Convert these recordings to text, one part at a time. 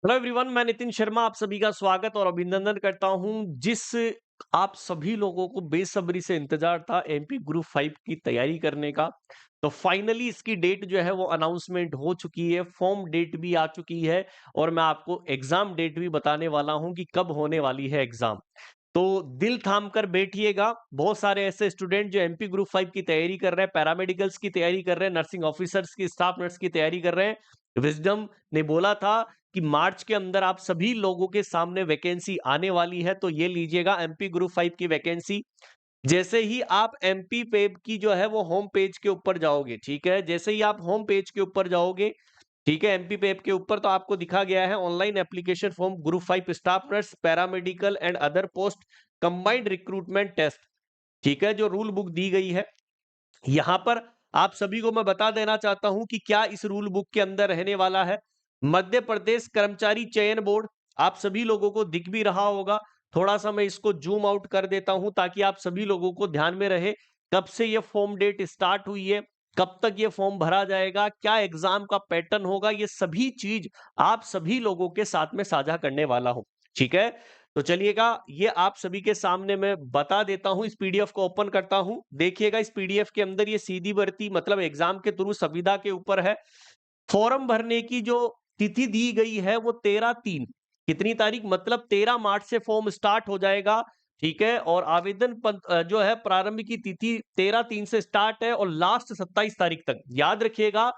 Hello everyone, मैं नितिन शर्मा आप सभी का स्वागत और अभिनंदन करता हूं। जिस आप सभी लोगों को बेसब्री से इंतजार था एमपी ग्रुप 5 की तैयारी करने का, तो फाइनली इसकी डेट जो है वो अनाउंसमेंट हो चुकी है। फॉर्म डेट भी आ चुकी है और मैं आपको एग्जाम डेट भी बताने वाला हूं कि कब होने वाली है एग्जाम। तो दिल थाम कर बैठिएगा। बहुत सारे ऐसे स्टूडेंट जो एमपी ग्रुप 5 की तैयारी कर रहे हैं, पैरामेडिकल्स की तैयारी कर रहे हैं, नर्सिंग ऑफिसर्स की, स्टाफ नर्स की तैयारी कर रहे हैं। विजडम ने बोला था कि मार्च के अंदर आप सभी लोगों के सामने वैकेंसी आने वाली है, तो ये लीजिएगा एमपी ग्रुप 5 की वैकेंसी। जैसे ही आप एमपी पेप की जो है वो होम पेज के ऊपर जाओगे, ठीक है, जैसे ही आप होम पेज के ऊपर जाओगे, ठीक है, एमपी पेप के ऊपर, तो आपको दिखा गया है online application form group 5 staff nurse paramedical and other post combined recruitment test. ठीक है, जो रूल बुक दी गई है यहां पर आप सभी को मैं बता देना चाहता हूं कि क्या इस रूल बुक के अंदर रहने वाला है। मध्य प्रदेश कर्मचारी चयन बोर्ड आप सभी लोगों को दिख भी रहा होगा। थोड़ा सा मैं इसको जूम आउट कर देता हूं ताकि आप सभी लोगों को ध्यान में रहे कब से ये फॉर्म डेट स्टार्ट हुई है, कब तक ये फॉर्म भरा जाएगा, क्या एग्जाम का पैटर्न होगा, ये सभी चीज आप सभी लोगों के साथ में साझा करने वाला हूं। ठीक है, तो चलिएगा, ये आप सभी के सामने मैं बता देता हूं। इस पीडीएफ को ओपन करता हूं, देखिएगा इस पीडीएफ के अंदर ये सीधी भर्ती मतलब एग्जाम के थ्रू संविदा के ऊपर है। फॉर्म भरने की जो तिथि दी गई है वो 13/3, कितनी तारीख मतलब 13 मार्च से फॉर्म स्टार्ट हो जाएगा। ठीक है, और आवेदन जो है प्रारंभ की तिथि 13/3 से स्टार्ट है और लास्ट 27 तारीख तक। याद रखिएगा,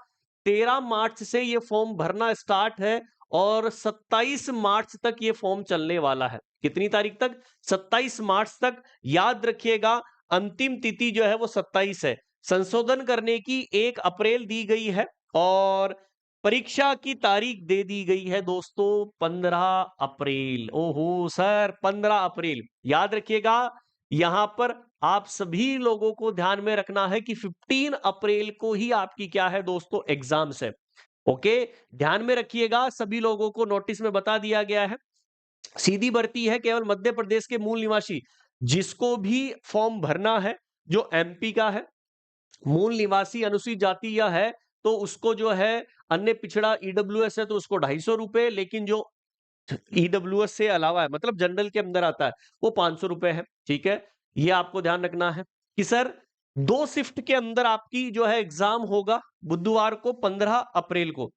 13 मार्च से ये फॉर्म भरना स्टार्ट है और 27 मार्च तक ये फॉर्म चलने वाला है। कितनी तारीख तक? 27 मार्च तक। याद रखिएगा, अंतिम तिथि जो है वो 27 है। संशोधन करने की 1 अप्रैल दी गई है और परीक्षा की तारीख दे दी गई है दोस्तों 15 अप्रैल। ओहो सर, 15 अप्रैल। याद रखिएगा, यहां पर आप सभी लोगों को ध्यान में रखना है कि 15 अप्रैल को ही आपकी क्या है दोस्तों, एग्जाम्स है। ओके, ध्यान में रखिएगा, सभी लोगों को नोटिस में बता दिया गया है। सीधी भर्ती है, केवल मध्य प्रदेश के मूल निवासी जिसको भी फॉर्म भरना है, जो एमपी का है, मूल निवासी अनुसूचित जाति या है, तो उसको जो है, अन्य पिछड़ा ईडब्ल्यूएस है तो उसको 250 रुपए, लेकिन जो ईडब्ल्यूएस से अलावा है मतलब जनरल के अंदर आता है वो 500 रुपए है। ठीक है, ये आपको ध्यान रखना है कि सर 2 शिफ्ट के अंदर आपकी जो है एग्जाम होगा। बुधवार को 15 अप्रैल को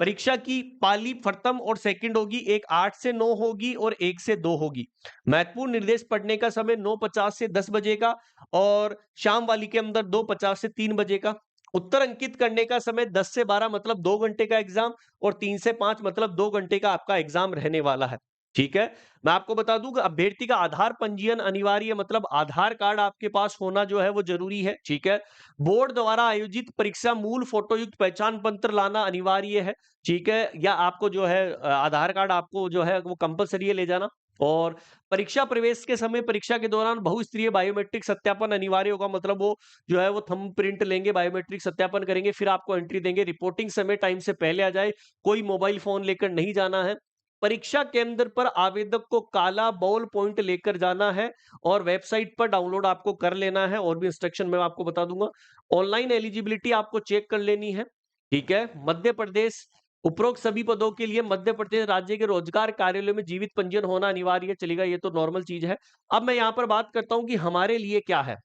परीक्षा की पाली प्रथम और सेकंड होगी, एक 8 से 9 होगी और 1 से 2 होगी। महत्वपूर्ण निर्देश पढ़ने का समय 9:50 से 10 बजे का और शाम वाली के अंदर 2:50 से 3 बजे का। उत्तर अंकित करने का समय 10 से 12 मतलब 2 घंटे का एग्जाम और 3 से 5 मतलब 2 घंटे का आपका एग्जाम रहने वाला है। ठीक है, मैं आपको बता दूं कि अभ्यर्थी का आधार पंजीयन अनिवार्य मतलब आधार कार्ड आपके पास होना जो है वो जरूरी है। ठीक है, बोर्ड द्वारा आयोजित परीक्षा मूल फोटोयुक्त पहचान पत्र लाना अनिवार्य है। ठीक है, या आपको जो है आधार कार्ड आपको जो है वो कंपलसरी है ले जाना। और परीक्षा प्रवेश के समय परीक्षा के दौरान बहुस्तरीय बायोमेट्रिक सत्यापन अनिवार्य होगा, मतलब वो जो है वो थंब प्रिंट लेंगे, बायोमेट्रिक सत्यापन करेंगे, फिर आपको एंट्री देंगे। रिपोर्टिंग समय टाइम से पहले आ जाए, कोई मोबाइल फोन लेकर नहीं जाना है। परीक्षा केंद्र पर आवेदक को काला बॉल पॉइंट लेकर जाना है और वेबसाइट पर डाउनलोड आपको कर लेना है, और भी इंस्ट्रक्शन मैं आपको बता दूंगा। ऑनलाइन एलिजिबिलिटी आपको चेक कर लेनी है। ठीक है, मध्य प्रदेश उपरोक्त सभी पदों के लिए मध्य प्रदेश राज्य के रोजगार कार्यालय में जीवित पंजीयन होना अनिवार्य है। चलेगा, ये तो नॉर्मल चीज है। अब मैं यहां पर बात करता हूं कि हमारे लिए क्या है।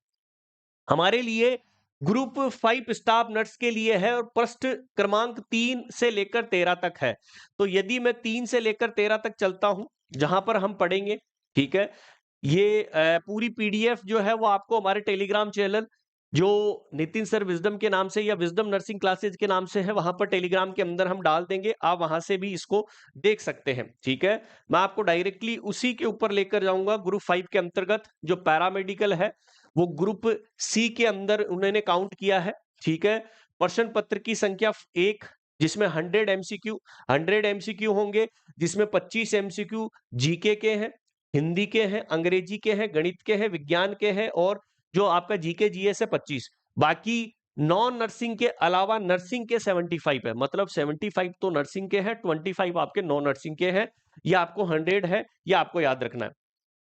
हमारे लिए ग्रुप 5 स्टाफ नर्स के लिए है और प्रश्न क्रमांक 3 से लेकर 13 तक है। तो यदि मैं 3 से लेकर 13 तक चलता हूं, जहां पर हम पढ़ेंगे, ठीक है, ये पूरी पीडीएफ जो है वो आपको हमारे टेलीग्राम चैनल जो नितिन सर विजडम के नाम से या विजडम नर्सिंग क्लासेज के नाम से है, वहां पर टेलीग्राम के अंदर हम डाल देंगे, आप वहां से भी इसको देख सकते हैं। ठीक है, मैं आपको डायरेक्टली उसी के ऊपर लेकर जाऊंगा। ग्रुप 5 के अंतर्गत जो पैरामेडिकल है वो ग्रुप सी के अंदर उन्होंने काउंट किया है। ठीक है, प्रश्न पत्र की संख्या 1, जिसमें 100 एमसीक्यू होंगे, जिसमें 25 एमसीक्यू जीके के हैं, हिंदी के हैं, अंग्रेजी के हैं, गणित के हैं, विज्ञान के हैं, और जो आपका जीके जीएस है 25। बाकी नॉन नर्सिंग के अलावा नर्सिंग के 75 है, मतलब 75 तो नर्सिंग के हैं, 25 आपके नॉन नर्सिंग के हैं। ये आपको 100 है, ये आपको याद रखना है।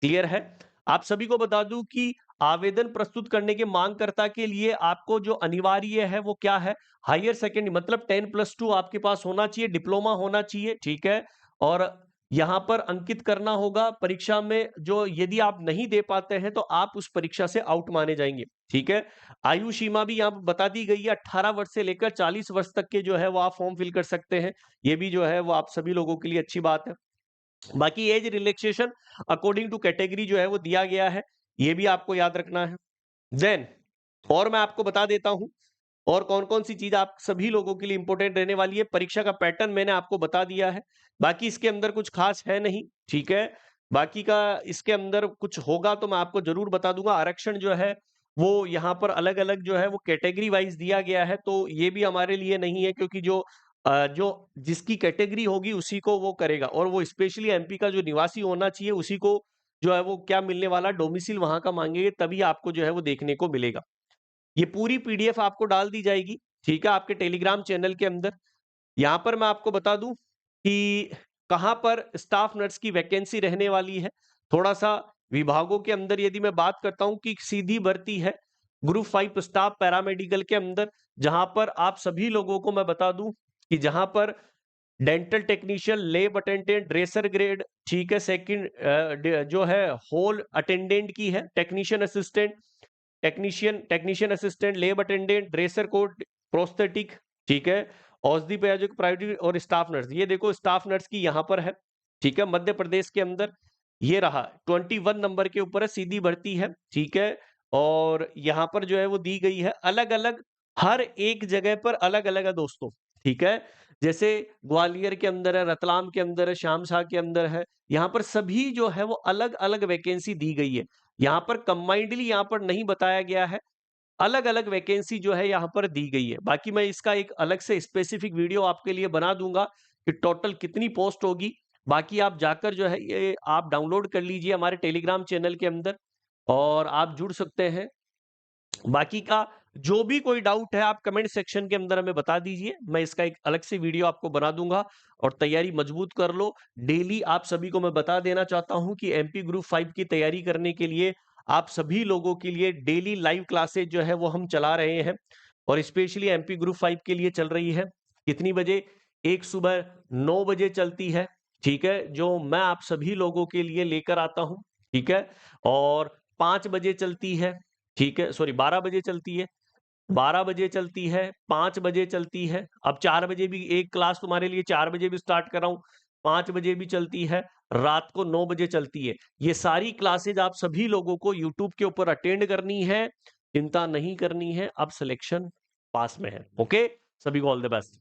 क्लियर है? आप सभी को बता दूं कि आवेदन प्रस्तुत करने के मांगकर्ता के लिए आपको जो अनिवार्य है वो क्या है, हायर सेकेंडरी मतलब 10+2 आपके पास होना चाहिए, डिप्लोमा होना चाहिए। ठीक है, और यहाँ पर अंकित करना होगा परीक्षा में, जो यदि आप नहीं दे पाते हैं तो आप उस परीक्षा से आउट माने जाएंगे। ठीक है, आयु सीमा भी यहाँ पर बता दी गई है, 18 वर्ष से लेकर 40 वर्ष तक के जो है वो आप फॉर्म फिल कर सकते हैं। ये भी जो है वो आप सभी लोगों के लिए अच्छी बात है। बाकी age relaxation according to category जो है वो दिया गया है, ये भी आपको याद रखना है। देन और मैं आपको बता देता हूं और कौन-कौन सी चीज आप सभी लोगों के लिए इंपॉर्टेंट रहने वाली है। परीक्षा का पैटर्न मैंने आपको बता दिया है, बाकी इसके अंदर कुछ खास है नहीं। ठीक है, बाकी का इसके अंदर कुछ होगा तो मैं आपको जरूर बता दूंगा। आरक्षण जो है वो यहाँ पर अलग-अलग जो है वो कैटेगरी वाइज दिया गया है, तो ये भी हमारे लिए नहीं है, क्योंकि जो जिसकी कैटेगरी होगी उसी को वो करेगा, और वो स्पेशली एमपी का जो निवासी होना चाहिए उसी को जो है वो क्या मिलने वाला, डोमिसाइल वहां का मांगेंगे, तभी आपको जो है वो देखने को मिलेगा। ये पूरी पीडीएफ आपको डाल दी जाएगी, ठीक है, आपके टेलीग्राम चैनल के अंदर। यहाँ पर मैं आपको बता दूं कि कहां पर स्टाफ नर्स की वैकेंसी रहने वाली है। थोड़ा सा विभागों के अंदर यदि मैं बात करता हूं कि सीधी भर्ती है ग्रुप 5 स्टाफ पैरामेडिकल के अंदर, जहां पर आप सभी लोगों को मैं बता दूं कि जहां पर dental technician, lab attendant, dresser grade, ठीक है, सेकंड जो है होल अटेंडेंट की है, technician assistant, technician assistant, lab attendant, dresser code, prosthetic, ठीक है, औषधि प्रयोजक प्राइवेट और स्टाफ नर्स। ये देखो स्टाफ नर्स की यहाँ पर है, ठीक है, मध्य प्रदेश के अंदर ये रहा 21 नंबर के ऊपर है, सीधी भर्ती है। ठीक है, और यहाँ पर जो है वो दी गई है अलग अलग, हर एक जगह पर अलग अलग है दोस्तों। ठीक है, जैसे ग्वालियर के अंदर है, रतलाम के अंदर है, शामशाह के अंदर है, यहाँ पर सभी जो है वो अलग अलग वैकेंसी दी गई है। यहाँ पर कंबाइंडली यहाँ पर नहीं बताया गया है, अलग अलग वैकेंसी जो है यहाँ पर दी गई है। बाकी मैं इसका एक अलग से स्पेसिफिक वीडियो आपके लिए बना दूंगा कि टोटल कितनी पोस्ट होगी। बाकी आप जाकर जो है ये आप डाउनलोड कर लीजिए हमारे टेलीग्राम चैनल के अंदर और आप जुड़ सकते हैं। बाकी का जो भी कोई डाउट है आप कमेंट सेक्शन के अंदर हमें बता दीजिए, मैं इसका एक अलग से वीडियो आपको बना दूंगा। और तैयारी मजबूत कर लो डेली। आप सभी को मैं बता देना चाहता हूं कि एमपी ग्रुप 5 की तैयारी करने के लिए आप सभी लोगों के लिए डेली लाइव क्लासेज जो है वो हम चला रहे हैं, और स्पेशली एमपी ग्रुप 5 के लिए चल रही है। कितनी बजे? एक सुबह 9 बजे चलती है, ठीक है, जो मैं आप सभी लोगों के लिए लेकर आता हूं। ठीक है, और 5 बजे चलती है, ठीक है, सॉरी 12 बजे चलती है, 12 बजे चलती है, 5 बजे चलती है, अब 4 बजे भी एक क्लास तुम्हारे लिए 4 बजे भी स्टार्ट कर रहा हूं, 5 बजे भी चलती है, रात को 9 बजे चलती है। ये सारी क्लासेज आप सभी लोगों को यूट्यूब के ऊपर अटेंड करनी है, चिंता नहीं करनी है, अब सिलेक्शन पास में है। ओके, सभी को ऑल द बेस्ट।